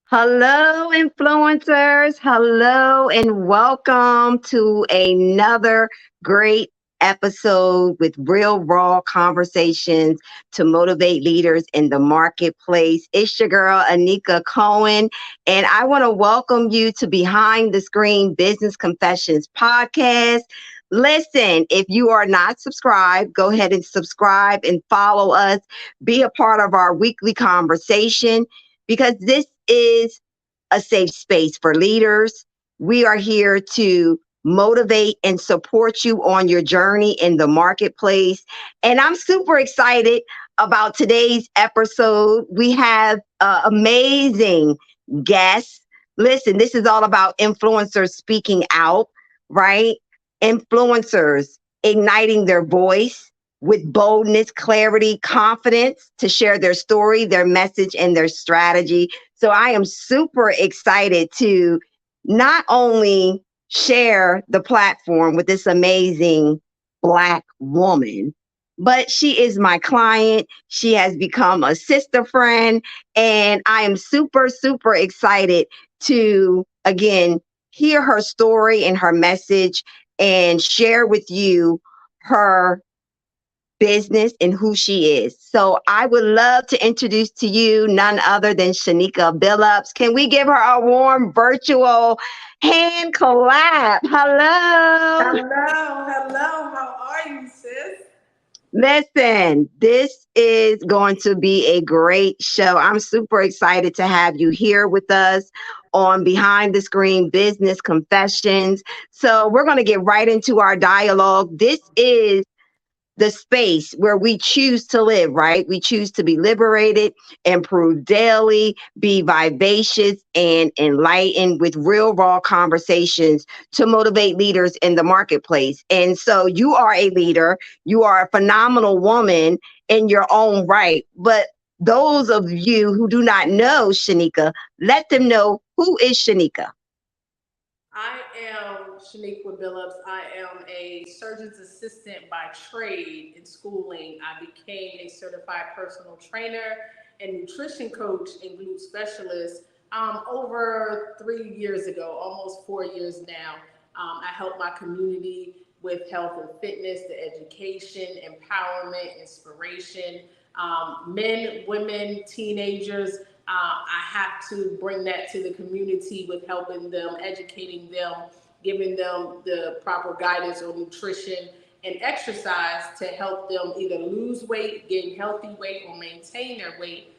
Hello, influencers. Hello, and welcome to another great episode with real, raw conversations to motivate leaders in the marketplace. It's your girl, Anika Cohen, and I want to welcome you to Behind the Screen Business Confessions podcast. Listen, if you are not subscribed, go ahead and subscribe and follow us. Be a part of our weekly conversation because this is a safe space for leaders. We are here to motivate and support you on your journey in the marketplace. And I'm super excited about today's episode. We have amazing guests. Listen, this is all about influencers speaking out, right? Influencers igniting their voice with boldness, clarity, confidence to share their story, their message, and their strategy. So I am super excited to not only share the platform with this amazing Black woman, but she is my client. She has become a sister friend. And I am super, super excited to, again, hear her story and her message and share with you her business and who she is. So I would love to introduce to you none other than Shaneequa Billups. Can we give her a warm virtual hand clap? Hello. Hello. How are you, sis? Listen, this is going to be a great show. I'm super excited to have you here with us on Behind the Screen Business Confessions. So we're going to get right into our dialogue. This is the space where we choose to live, right? We choose to be liberated, improve daily, be vivacious and enlightened with real, raw conversations to motivate leaders in the marketplace. And so you are a leader, you are a phenomenal woman in your own right. But those of you who do not know Shaneequa, let them know who is Shaneequa. I am Shaneequa Billups. I am a surgeon's assistant by trade in schooling. I became a certified personal trainer and nutrition coach and glute specialist over 3 years ago, almost 4 years now. I help my community with health and fitness, the education, empowerment, inspiration, men, women, teenagers. I have to bring that to the community with helping them, educating them, giving them the proper guidance on nutrition and exercise to help them either lose weight, gain healthy weight, or maintain their weight,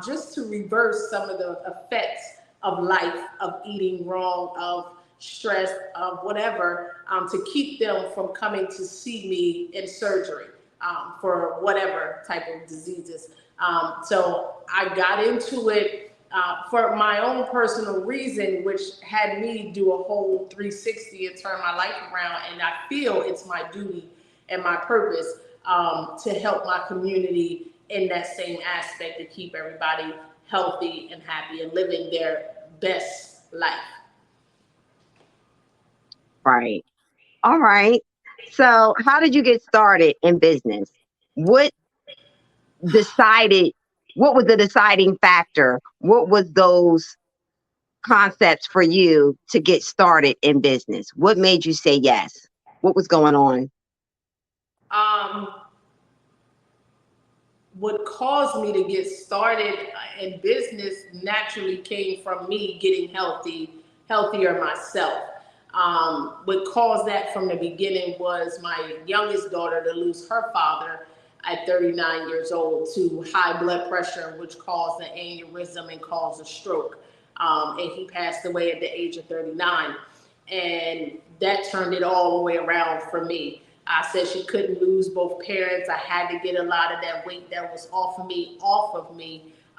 just to reverse some of the effects of life, of eating wrong, of stress, of whatever, to keep them from coming to see me in surgery for whatever type of diseases. So I got into it for my own personal reason, which had me do a whole 360 and turn my life around. And I feel it's my duty and my purpose to help my community in that same aspect to keep everybody healthy and happy and living their best life. Right. All right. So, how did you get started in business? What decided, what was the deciding factor? What was those concepts for you to get started in business? What made you say yes? What was going on? Um, what caused me to get started in business naturally came from me getting healthier myself. What caused that from the beginning was my youngest daughter to lose her father at 39 years old to high blood pressure, which caused an aneurysm and caused a stroke. And he passed away at the age of 39. And that turned it all the way around for me. I said she couldn't lose both parents. I had to get a lot of that weight that was off of me,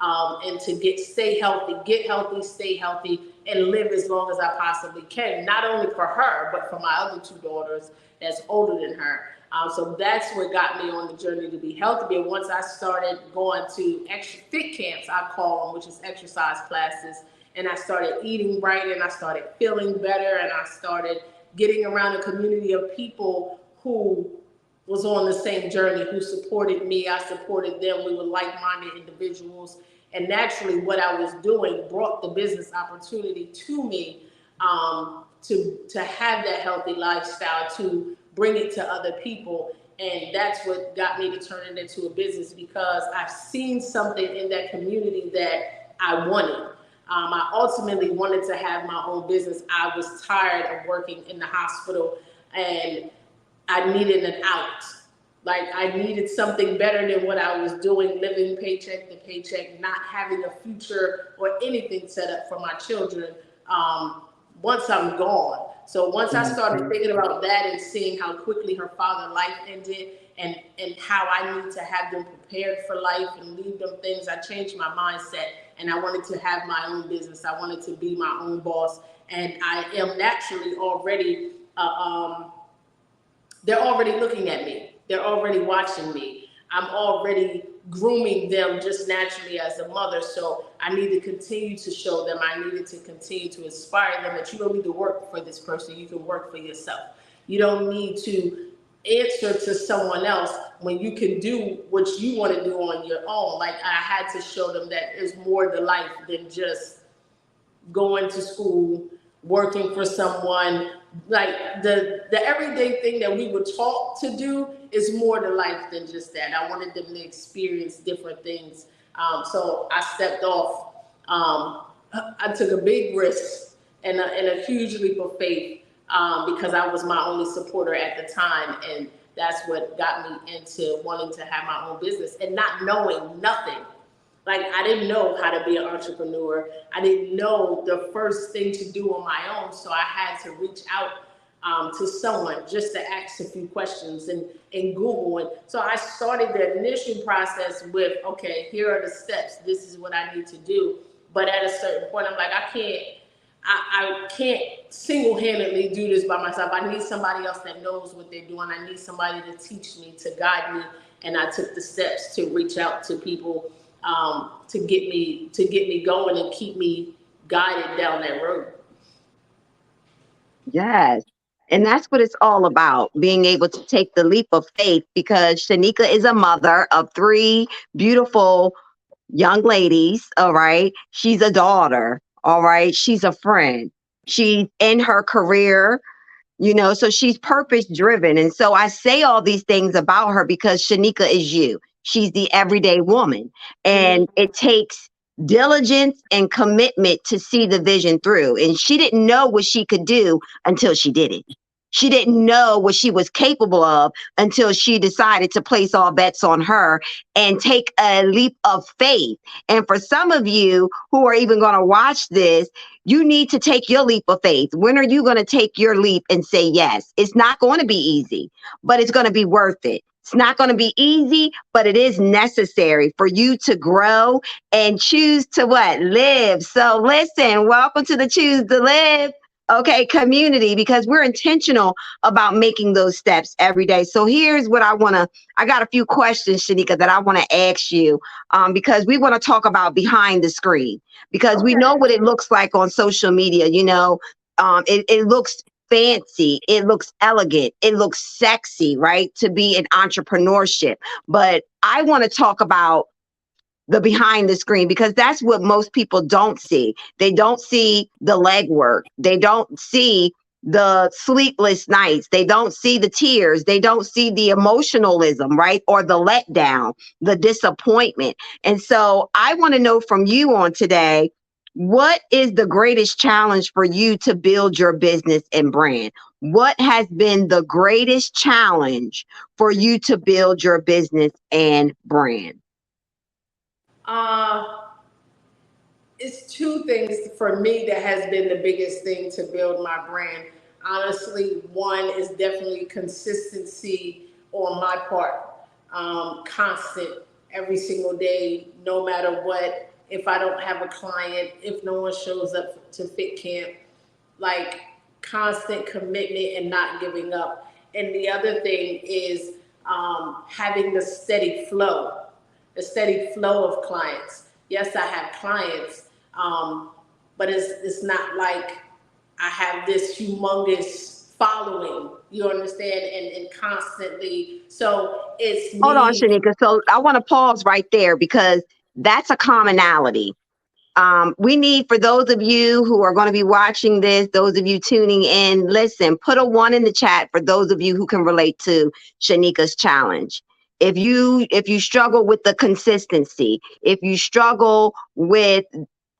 and to get healthy, stay healthy, and live as long as I possibly can. Not only for her, but for my other two daughters that's older than her. So that's what got me on the journey to be healthy. And once I started going to extra fit camps, I call them, which is exercise classes, and I started eating right, and I started feeling better, and I started getting around a community of people who was on the same journey, who supported me. I supported them. We were like-minded individuals. And naturally, what I was doing brought the business opportunity to me, to have that healthy lifestyle, to bring it to other people. And that's what got me to turn it into a business, because I've seen something in that community that I wanted. I ultimately wanted to have my own business. I was tired of working in the hospital, and I needed an out. Like, I needed something better than what I was doing, living paycheck to paycheck, not having a future or anything set up for my children, once I'm gone. So once I started thinking about that and seeing how quickly her father's life ended, and how I need to have them prepared for life and leave them things, I changed my mindset, and I wanted to have my own business. I wanted to be my own boss, and I am naturally already they're already looking at me. They're already watching me. I'm already grooming them just naturally as a mother. So I need to continue to show them. I needed to continue to inspire them that you don't need to work for this person. You can work for yourself. You don't need to answer to someone else when you can do what you want to do on your own. Like, I had to show them that there's more to life than just going to school, working for someone. Like, the everyday thing that we were taught to do is more to life than just that. I wanted them to experience different things. So I stepped off. I took a big risk and a huge leap of faith, because I was my only supporter at the time. And that's what got me into wanting to have my own business and not knowing nothing. Like, I didn't know how to be an entrepreneur. I didn't know the first thing to do on my own. So I had to reach out, to someone just to ask a few questions and Google. And so I started the initial process with, okay, here are the steps. This is what I need to do. But at a certain point, I'm like, I can't single-handedly do this by myself. I need somebody else that knows what they're doing. I need somebody to teach me, to guide me. And I took the steps to reach out to people, to get me going and keep me guided down that road. Yes. And that's what it's all about, being able to take the leap of faith, because Shaneequa is a mother of three beautiful young ladies. All right. She's a daughter. All right. She's a friend. She's in her career. So she's purpose driven. And so I say all these things about her because Shaneequa is you. She's the everyday woman. And it takes diligence and commitment to see the vision through. And she didn't know what she could do until she did it. She didn't know what she was capable of until she decided to place all bets on her and take a leap of faith. And for some of you who are even going to watch this, you need to take your leap of faith. When are you going to take your leap and say yes? It's not going to be easy, but it's going to be worth it. It's not going to be easy, but it is necessary for you to grow and choose to what? Live. So listen, welcome to the Choose to Live, okay, community, because we're intentional about making those steps every day. So here's what I got a few questions, Shaneequa, that I want to ask you, because we want to talk about behind the screen, because we know what it looks like on social media. It looks fancy, it looks elegant, it looks sexy, right? To be in entrepreneurship. But I want to talk about the behind the screen, because that's what most people don't see. They don't see the legwork. They don't see the sleepless nights. They don't see the tears. They don't see the emotionalism, right? Or the letdown, the disappointment. And so I want to know from you on today, what is the greatest challenge for you to build your business and brand? What has been the greatest challenge for you to build your business and brand? Uh, it's two things for me that has been the biggest thing to build my brand. Honestly, one is definitely consistency on my part. Constant, every single day, no matter what. If I don't have a client, if no one shows up to fit camp, like, constant commitment and not giving up. And the other thing is, having the steady flow of clients. Yes, I have clients, but it's not like I have this humongous following, you understand, and constantly. So it's Hold on, me. Shaneeqa. So I want to pause right there because that's a commonality. We need, for those of you who are going to be watching this, those of you tuning in, listen, put a 1 in the chat for those of you who can relate to Shaneeqa's challenge. If you struggle with the consistency, if you struggle with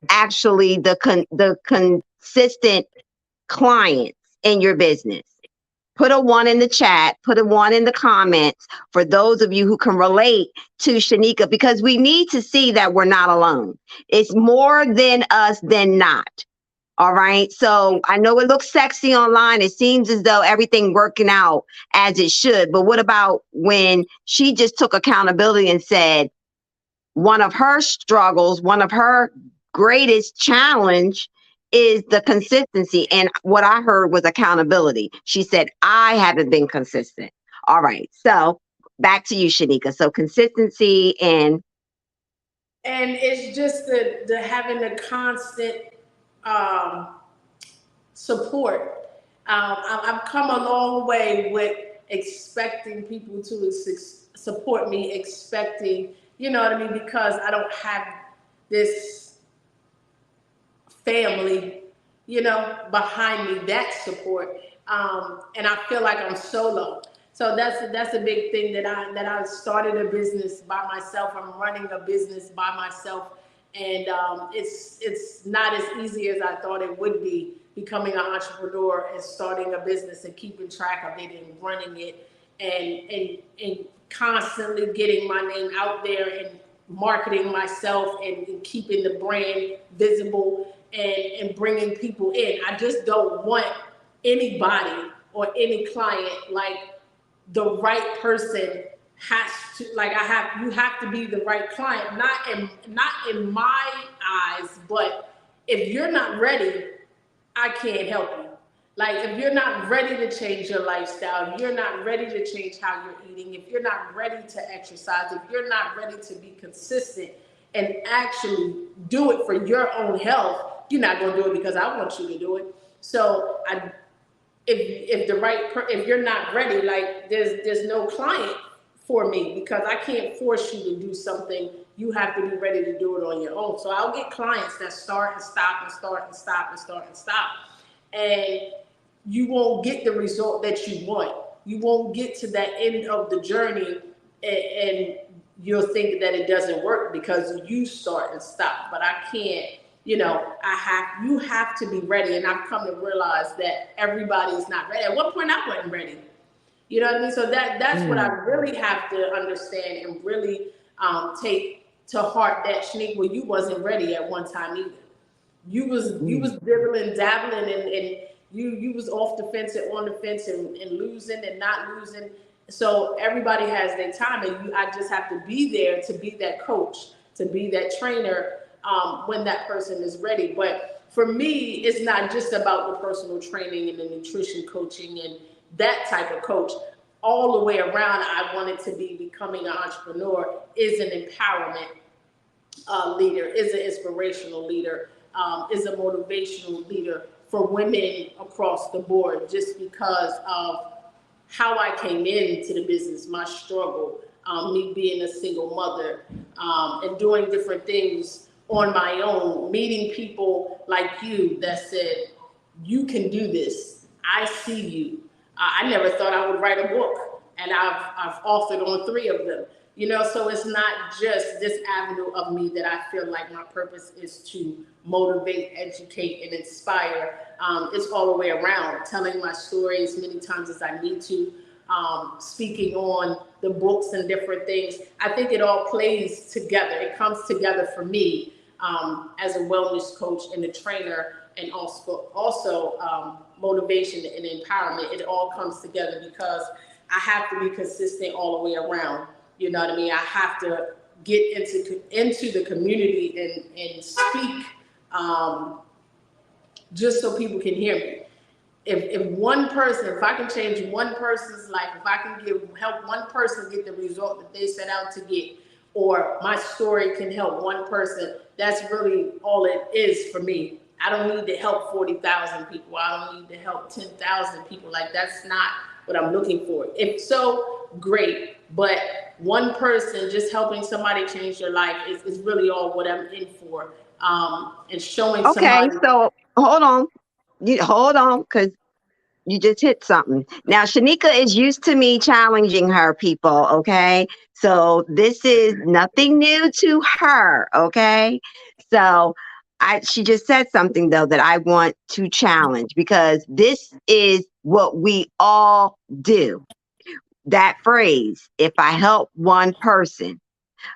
actually the consistent clients in your business, put a 1 in the chat, put a 1 in the comments for those of you who can relate to Shaneeqa, because we need to see that we're not alone. It's more than us than not. All right. So I know it looks sexy online. It seems as though everything working out as it should. But what about when she just took accountability and said one of her struggles, one of her greatest challenge is the consistency. And what I heard was accountability. She said, I haven't been consistent. All right. So back to you, Shaneeqa. So consistency And it's just the having the constant um, support. I've come a long way with expecting people to support me, expecting, you know what I mean, because I don't have this family, behind me that support, and I feel like I'm solo. So that's a big thing that I started a business by myself. I'm running a business by myself, and it's not as easy as I thought it would be, becoming an entrepreneur and starting a business and keeping track of it and running it, and constantly getting my name out there and marketing myself, and keeping the brand visible, and bringing people in. I just don't want anybody or any client, like, the right person has to, like, you have to be the right client, not in my eyes, but if you're not ready, I can't help you. Like, if you're not ready to change your lifestyle, if you're not ready to change how you're eating, if you're not ready to exercise, if you're not ready to be consistent and actually do it for your own health, you're not going to do it because I want you to do it. So if you're not ready, like, there's no client for me, because I can't force you to do something. You have to be ready to do it on your own. So I'll get clients that start and stop and start and stop and start and stop, and you won't get the result that you want. You won't get to that end of the journey, and you'll think that it doesn't work because you start and stop. But I can't, you have to be ready. And I've come to realize that everybody is not ready. At one point I wasn't ready. You know what I mean? So that's what I really have to understand, and really take to heart, that Shaneequa, you wasn't ready at one time either. You was dibbling, dabbling, and you was off the fence and on the fence, and losing and not losing. So everybody has their time, and I just have to be there to be that coach, to be that trainer, when that person is ready. But for me, it's not just about the personal training and the nutrition coaching and that type of coach. All the way around, I wanted to be becoming an entrepreneur is an empowerment leader, is an inspirational leader, is a motivational leader for women across the board, just because of how I came into the business, my struggle, me being a single mother, and doing different things on my own, meeting people like you that said, you can do this. I see you. I never thought I would write a book, and I've authored on 3 of them. So it's not just this avenue of me that I feel like my purpose is to motivate, educate, and inspire. It's all the way around, telling my story as many times as I need to, speaking on the books and different things. I think it all plays together. It comes together for me, as a wellness coach and a trainer, and also motivation and empowerment. It all comes together because I have to be consistent all the way around. You know what I mean? I have to get into the community and speak, just so people can hear me. If I can change one person's life, if I can help one person get the result that they set out to get, or my story can help one person, that's really all it is for me. I don't need to help 40,000 people. I don't need to help 10,000 people. Like, that's not what I'm looking for. If so, great. But one person just helping somebody change their life is really all what I'm in for. And showing Okay, somebody. so hold on. You hold on, because you just hit something. Now, Shaneequa is used to me challenging her, people. Okay. So this is nothing new to her. Okay. So she just said something though that I want to challenge, because this is what we all do. That phrase, if I help one person,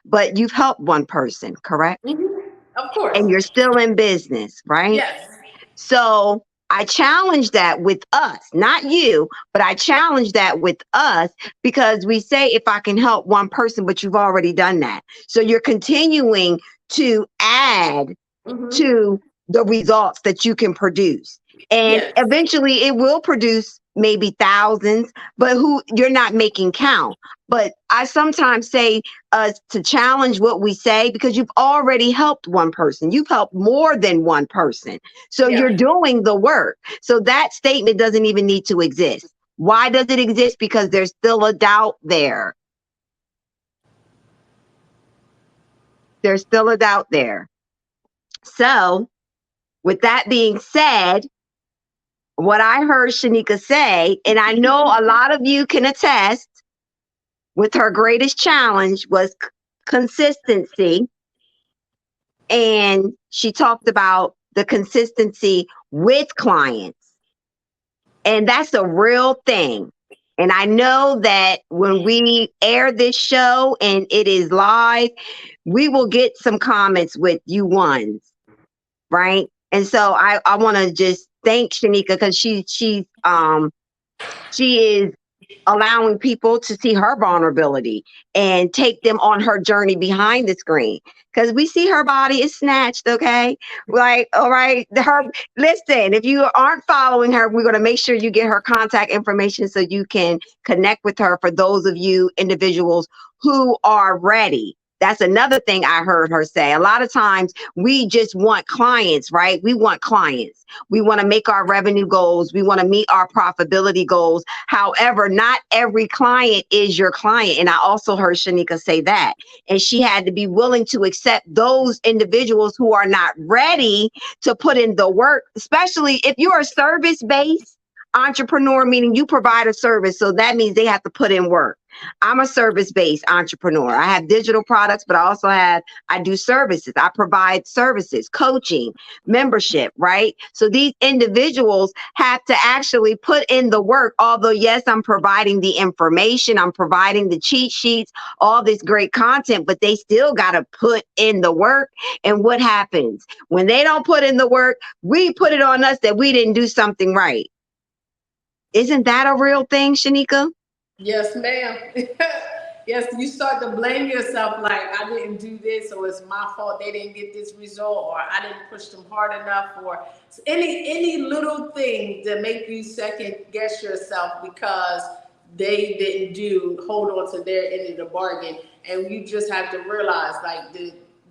but you've helped one person, correct? Mhm. Of course. And you're still in business, right? Yes. So I challenge that with us, not you, but I challenge that with us, because we say, if I can help one person, but you've already done that. So you're continuing to add Hmm. to the results that you can produce. And Yes. eventually it will produce maybe thousands, but who you're not making count. But I sometimes say to challenge what we say, because you've already helped one person. You've helped more than one person. So Yeah. you're doing the work. So that statement doesn't even need to exist. Why does it exist? Because there's still a doubt there. There's still a doubt there. So, with that being said, what I heard Shaneequa say, and I know a lot of you can attest, with her greatest challenge was consistency. And she talked about the consistency with clients. And that's a real thing. And I know that when we air this show and it is live, we will get some comments with you ones, right? And so I want to just thank Shaneequa, because she is allowing people to see her vulnerability and take them on her journey behind the screen. Because we see her body is snatched, okay? Like, all right, listen, if you aren't following her, we're going to make sure you get her contact information so you can connect with her, for those of you individuals who are ready. That's another thing I heard her say. A lot of times we just want clients, right? We want clients. We want to make our revenue goals. We want to meet our profitability goals. However, not every client is your client. And I also heard Shaneequa say that. And she had to be willing to accept those individuals who are not ready to put in the work, especially if you're a service based entrepreneur, meaning you provide a service. So that means they have to put in work. I'm a service based entrepreneur. I have digital products, but I do services. I provide services, coaching, membership, right? So these individuals have to actually put in the work. Although, yes, I'm providing the information, I'm providing the cheat sheets, all this great content, but they still got to put in the work. And what happens when they don't put in the work? We put it on us that we didn't do something right. Isn't that a real thing, Shaneequa? Yes, ma'am. Yes, you start to blame yourself, like, I didn't do this, or it's my fault they didn't get this result, or I didn't push them hard enough, or any little thing to make you second guess yourself because they didn't do hold on to their end of the bargain. And you just have to realize, like,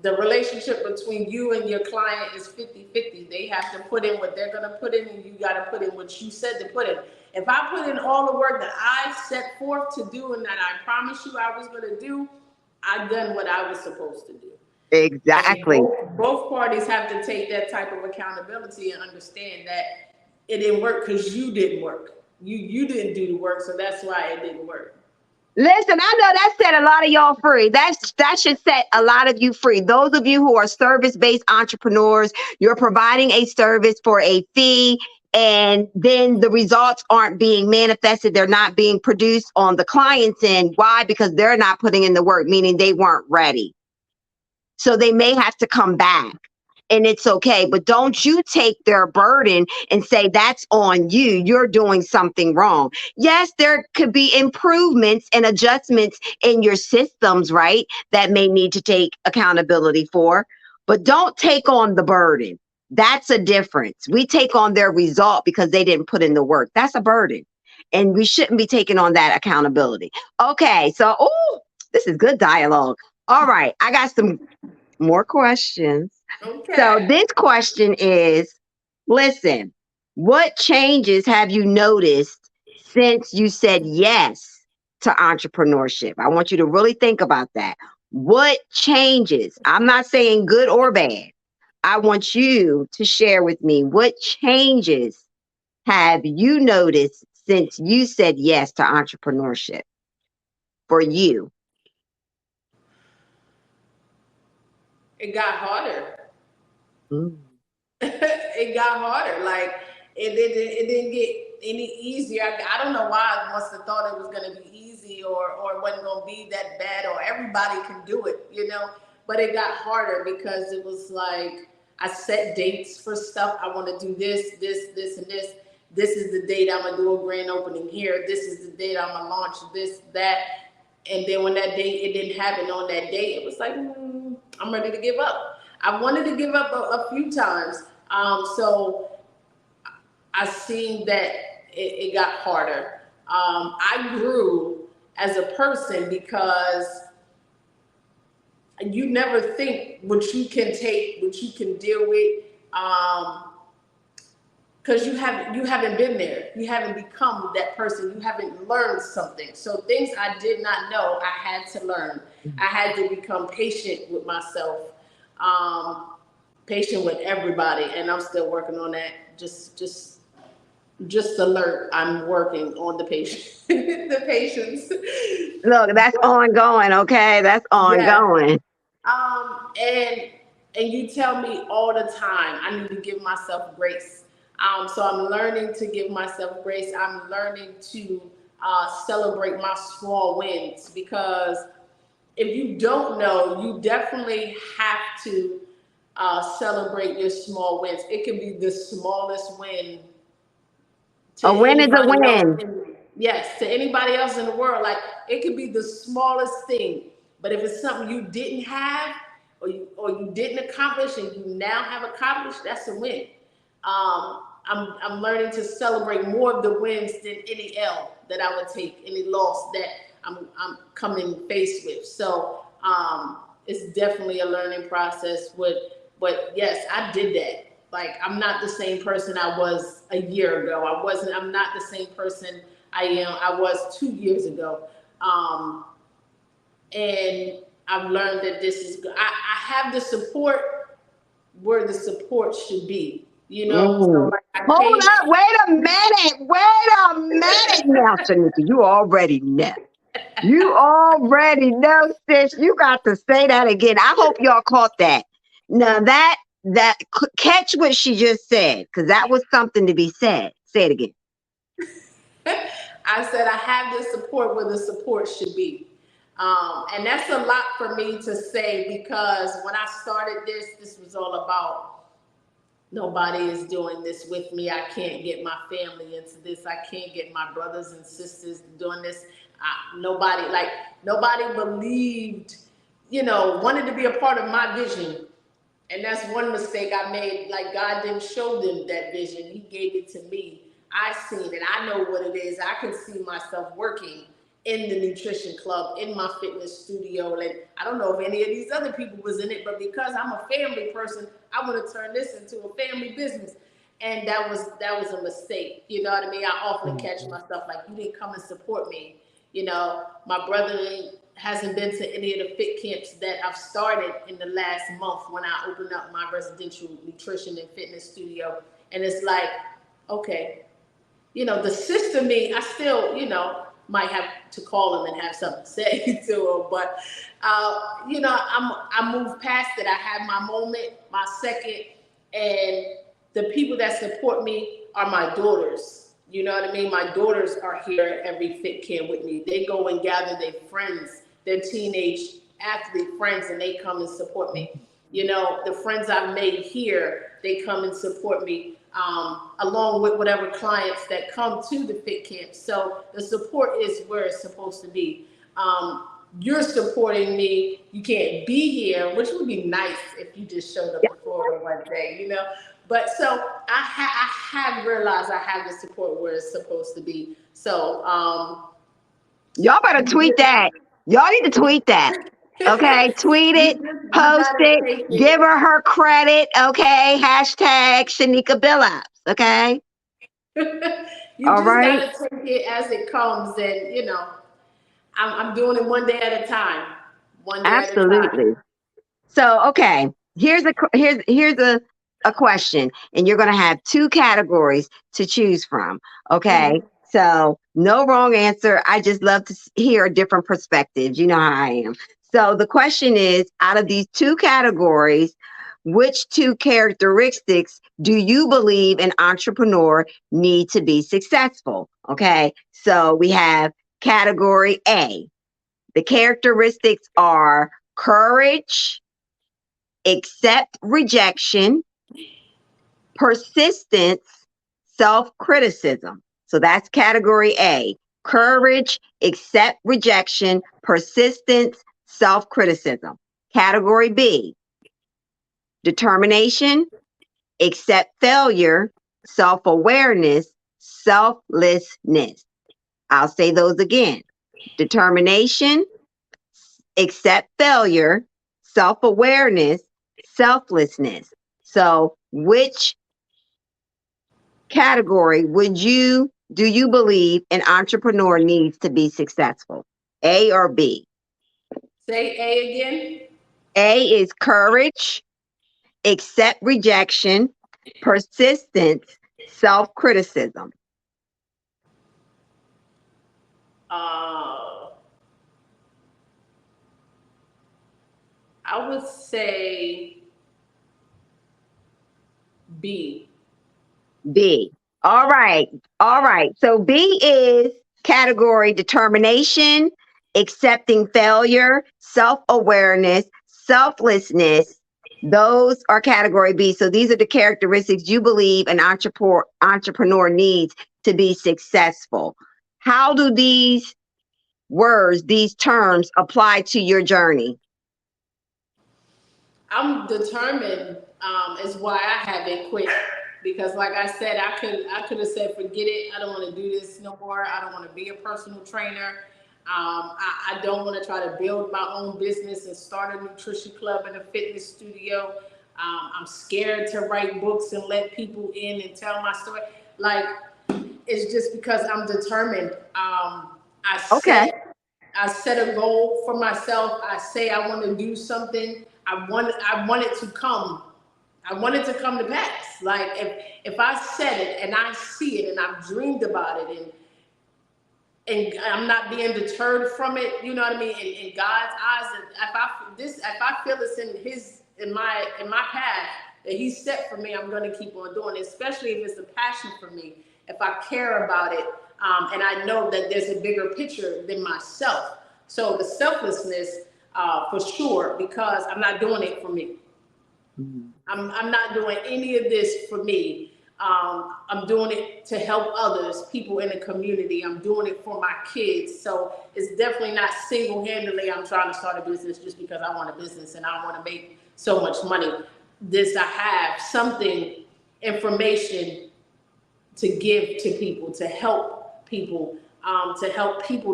the relationship between you and your client is 50-50. They have to put in what they're going to put in, and you got to put in what you said to put in. If I put in all the work that I set forth to do and that I promised you I was going to do, I've done what I was supposed to do. And Exactly. both parties have to take that type of accountability and understand that it didn't work because you didn't work. You didn't do the work, so that's why it didn't work. Listen, I know that set a lot of y'all free. That should set a lot of you free. Those of you who are service-based entrepreneurs, you're providing a service for a fee, and then the results aren't being manifested. They're not being produced on the client's end. Why? Because they're not putting in the work, meaning they weren't ready. So they may have to come back. And it's okay. But don't you take their burden and say that's on you. You're doing something wrong. Yes, there could be improvements and adjustments in your systems, right? That may need to take accountability for. But don't take on the burden. That's a difference. We take on their result because they didn't put in the work. That's a burden. And we shouldn't be taking on that accountability. Okay. So, oh, this is good dialogue. All right. I got some more questions. So Okay. this question is, Listen, what changes have you noticed since you said yes to entrepreneurship? I want you to really think about that. What changes? I'm not saying good or bad. I want you to share with me what changes have you noticed since you said yes to entrepreneurship for you? It got harder. Mm. It got harder. Like it didn't get any easier. I don't know why I must have thought it was going to be easy, or it wasn't going to be that bad, or everybody can do it, you know. But it got harder because it was like I set dates for stuff. I want to do this, and this. This is the date I'm gonna do a grand opening here. This is the date I'm gonna launch this, that. And then when that date, it didn't happen on that date, it was like, I'm ready to give up. I wanted to give up a few times. So I seen that it got harder. I grew as a person because you never think what you can take, what you can deal with. Because you haven't been there, you haven't become that person, you haven't learned something. So things I did not know, I had to learn. I had to become patient with myself, um, patient with everybody, and I'm still working on that. Just alert, I'm working on the patience. The patience. Look, that's But ongoing, okay? That's yeah. ongoing. And you tell me all the time I need to give myself grace. So I'm learning to give myself grace. I'm learning to celebrate my small wins, because if you don't know, you definitely have to celebrate your small wins. It can be the smallest win to A win is a anybody else win. yes, to anybody else in the world. Like, it could be the smallest thing, but if it's something you didn't have, or you didn't accomplish and you now have accomplished, that's a win. I'm learning to celebrate more of the wins than any L that I would take, any loss that I'm coming face with. So it's definitely a learning process. But yes, I did that. Like, I'm not the same person I was a year ago. I'm not the same person I was 2 years ago. Um, and I've learned that this is I have the support where the support should be. You know, so Mm. like I Hold came. up, wait a minute, wait a minute now, Shaneequa. You already know. You already know, sis. You got to say that again. I hope y'all caught that. Now catch what she just said, because that was something to be said. Say it again. I said I have the support where the support should be. And that's a lot for me to say, because when I started this was all about nobody is doing this with me. I can't get my family into this. I can't get my brothers and sisters doing this. Nobody believed, wanted to be a part of my vision. And that's one mistake I made. Like, God didn't show them that vision. He gave it to me. I seen it. I know what it is. I can see myself working in the nutrition club, in my fitness studio. And I don't know if any of these other people was in it, but because I'm a family person, I want to turn this into a family business. And that was a mistake. You know what I mean? I often catch myself like, you didn't come and support me. My brother hasn't been to any of the fit camps that I've started in the last month when I opened up my residential nutrition and fitness studio. And it's like, okay, the sister me, I still, might have to call him and have something to say to him. But, I moved past it. I had my moment, my second, and the people that support me are my daughters. You know what I mean? My daughters are here every fit camp with me. They go and gather their friends, their teenage athlete friends, and they come and support me. The friends I've made here, they come and support me, along with whatever clients that come to the fit camp. So the support is where it's supposed to be. You're supporting me. You can't be here, which would be nice if you just showed up before one day. But so I have realized I have the support where it's supposed to be. So Y'all better tweet that. Y'all need to tweet that. Okay, tweet it, You post gotta it, take give it. her credit. Okay, hashtag Shaneequa Billups. Okay, You all just right, gotta take it as it comes, and I'm doing it one day at a time. One day at a time. absolutely. So, okay, here's a question, and you're going to have two categories to choose from. Okay, Mhm. so no wrong answer. I just love to hear different perspectives. You know how I am. So the question is, out of these two categories, which two characteristics do you believe an entrepreneur need to be successful? Okay, so we have category A. The characteristics are courage, accept rejection, persistence, self criticism. So that's category A: courage, accept rejection, persistence, self criticism. Category B: determination, accept failure, self awareness, selflessness. I'll say those again: determination, accept failure, self awareness, selflessness. So, which category do you believe an entrepreneur needs to be successful? A or B? Say A again. A is courage, accept rejection, persistence, self criticism. Uh, I would say B. B. All right. All right. So B is category determination, accepting failure, self awareness, selflessness. Those are category B. So these are the characteristics you believe an entrepreneur needs to be successful. How do these words, these terms apply to your journey? I'm determined. Is why I haven't quit. Because, like I said, I could have said, forget it. I don't want to do this no more. I don't want to be a personal trainer. I don't want to try to build my own business and start a nutrition club and a fitness studio. I'm scared to write books and let people in and tell my story. Like, it's just because I'm determined. I Okay. set I set a goal for myself. I say I want to do something. I want it to come. I want it to come to pass. Like, if I said it and I see it and I've dreamed about it, and I'm not being deterred from it, you know what I mean? In God's eyes, and if I feel it's in my path that He set for me, I'm going to keep on doing it. Especially if it's a passion for me, if I care about it, and I know that there's a bigger picture than myself. So the selflessness, for sure, because I'm not doing it for me. Mhm. I'm not doing any of this for me. I'm doing it to help others, people in the community. I'm doing it for my kids. So it's definitely not single handedly I'm trying to start a business just because I want a business and I want to make so much money. This, I have something, information to give to people, to help people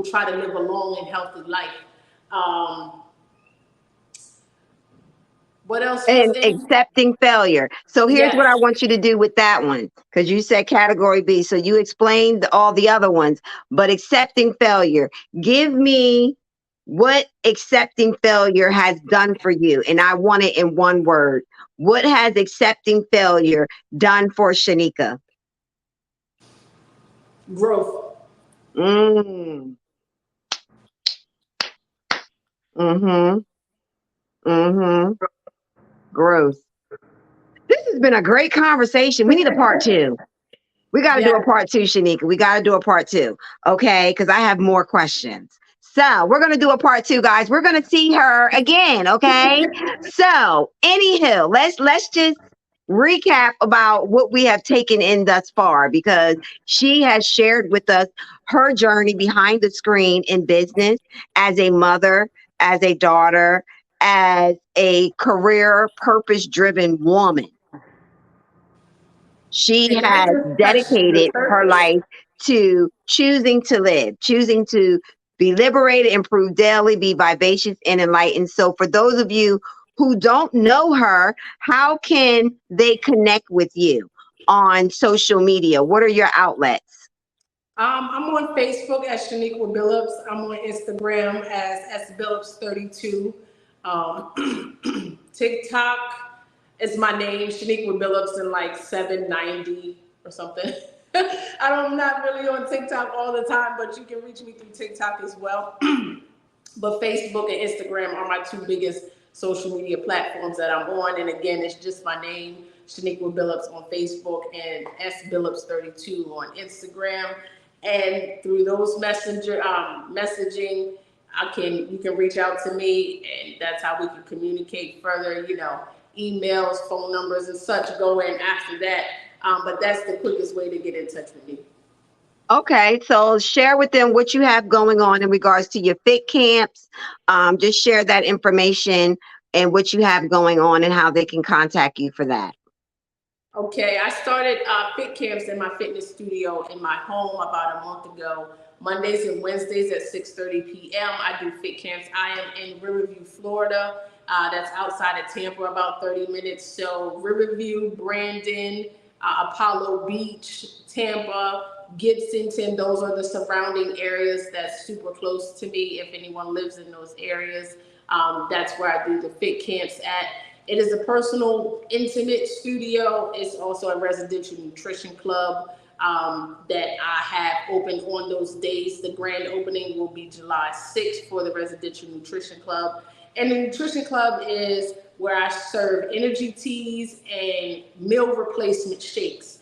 try to live a long and healthy life. Um, what else was And in? accepting failure. So here's what I Yes. want you to do with that one, because you said category B. So you explained all the other ones, but accepting failure. Give me what accepting failure has done for you. And I want it in one word. What has accepting failure done for Shaneequa? Growth. Mm, mm-hmm. Mm-hmm. Growth. This has been a great conversation. We need a part two. We got to do a Yes. part two, Shaneequa. We got to do a part two. Okay. Because I have more questions. So we're going to do a part two, guys. We're going to see her again. Okay. So anywho, let's just recap about what we have taken in thus far, because she has shared with us her journey behind the screen in business, as a mother, as a daughter, as a career purpose driven woman. She And let me has just touch the dedicated her purpose. life to choosing to live, choosing to Be liberated, improve daily, be vivacious and enlightened. So for those of you who don't know her, how can they connect with you on social media? What are your outlets? I'm on Facebook as Shaneequa Billups. I'm on Instagram as Billups32. TikTok is my name, Shaneequa Billups, in like 790 or something. I'm not really on TikTok all the time, but you can reach me through TikTok as well. But Facebook and Instagram are my two biggest social media platforms that I'm on. And again, it's just my name, Shaneequa Billups on Facebook and S Billups32 on Instagram. And through those messaging, you can reach out to me, and that's how we can communicate further. Emails, phone numbers, and such go in after that. But that's the quickest way to get in touch with me. Okay, so share with them what you have going on in regards to your fit camps. Just share that information and what you have going on and how they can contact you for that. Okay, I started fit camps in my fitness studio in my home about a month ago. Mondays and Wednesdays at 6:30 p.m. I do fit camps. I am in Riverview, Florida. That's outside of Tampa, about 30 minutes. So Riverview, Brandon, Apollo Beach, Tampa, Gibsonton, those are the surrounding areas that's super close to me. If anyone lives in those areas, that's where I do the fit camps at. It is a personal, intimate studio. It's also a residential nutrition club that I have open on those days. The grand opening will be July 6th for the residential nutrition club. And the nutrition club is where I serve energy teas and meal replacement shakes,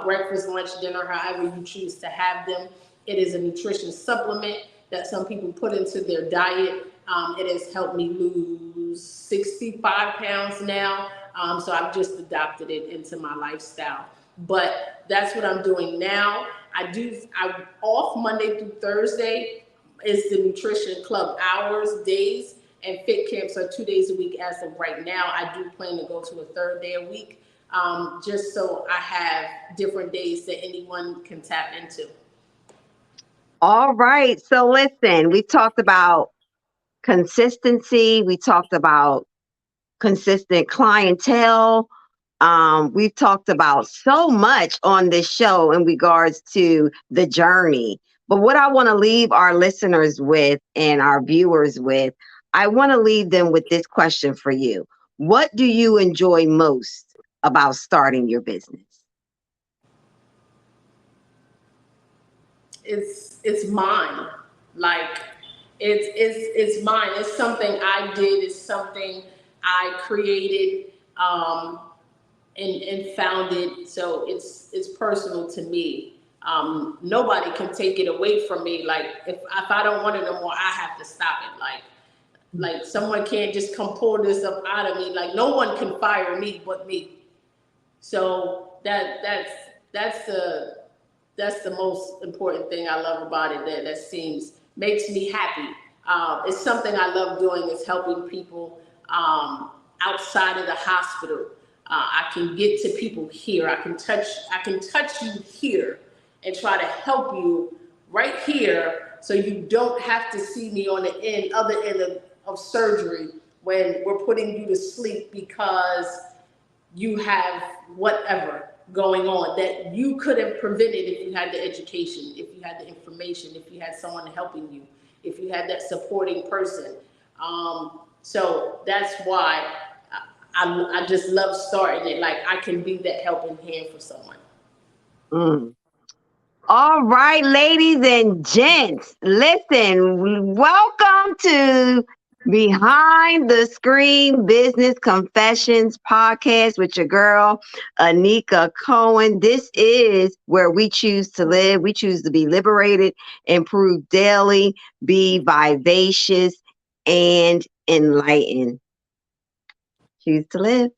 breakfast, lunch, dinner, however you choose to have them. It is a nutrition supplement that some people put into their diet. It has helped me lose 65 pounds now. So I've just adopted it into my lifestyle. But that's what I'm doing now. I'm off Monday through Thursday is the nutrition club hours, days, and fit camps are 2 days a week as of right now. I do plan to go to a third day a week, just so I have different days that anyone can tap into. All right. So listen, we talked about consistency. We talked about consistent clientele. We've talked about so much on this show in regards to the journey. But what I want to leave our listeners with and our viewers with, I want to leave them with this question for you. What do you enjoy most about starting your business? It's mine. Like it's mine. It's something I did. It's something I created and founded. So it's personal to me. Nobody can take it away from me. Like if I don't want it no more, I have to stop it. Like someone can't just come pull this up out of me. Like no one can fire me but me. So that's the that's the most important thing I love about it. That seems makes me happy. It's something I love doing. Is helping people outside of the hospital. I can get to people here. I can touch you here and try to help you right here, so you don't have to see me on the other end of surgery when we're putting you to sleep because you have whatever going on that you could have prevented if you had the education, if you had the information, if you had someone helping you, if you had that supporting person. So that's why I just love starting it. Like I can be that helping hand for someone. Mm. All right, ladies and gents, listen, welcome to Behind the Screen Business Confessions podcast with your girl, Anika Cohen. This is where we choose to live. We choose to be liberated, improve daily, be vivacious, and enlightened. Choose to live.